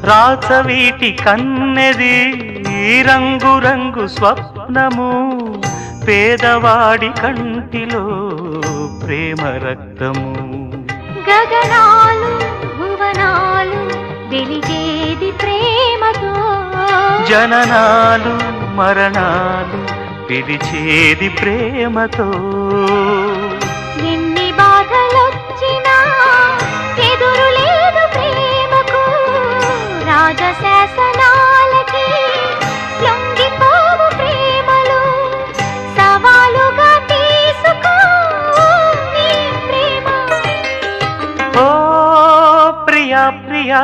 రాచవీటి కన్నెది రంగు రంగు స్వప్నము పేదవాడి కంటిలో ప్రేమ రక్తము గగనాలు భువనాలు వెలిగేది ప్రేమతో జననాలు మరణాలు పిలిచేది ప్రేమతో ఎన్ని బాధలొచ్చినా ఎదురు లేదు ప్రేమకు రాజశాసనాలకి లొంగిపోవు ప్రేమలు సవాలుగా తీసుకో నీ ప్రేమ ఓ ప్రియా ప్రియా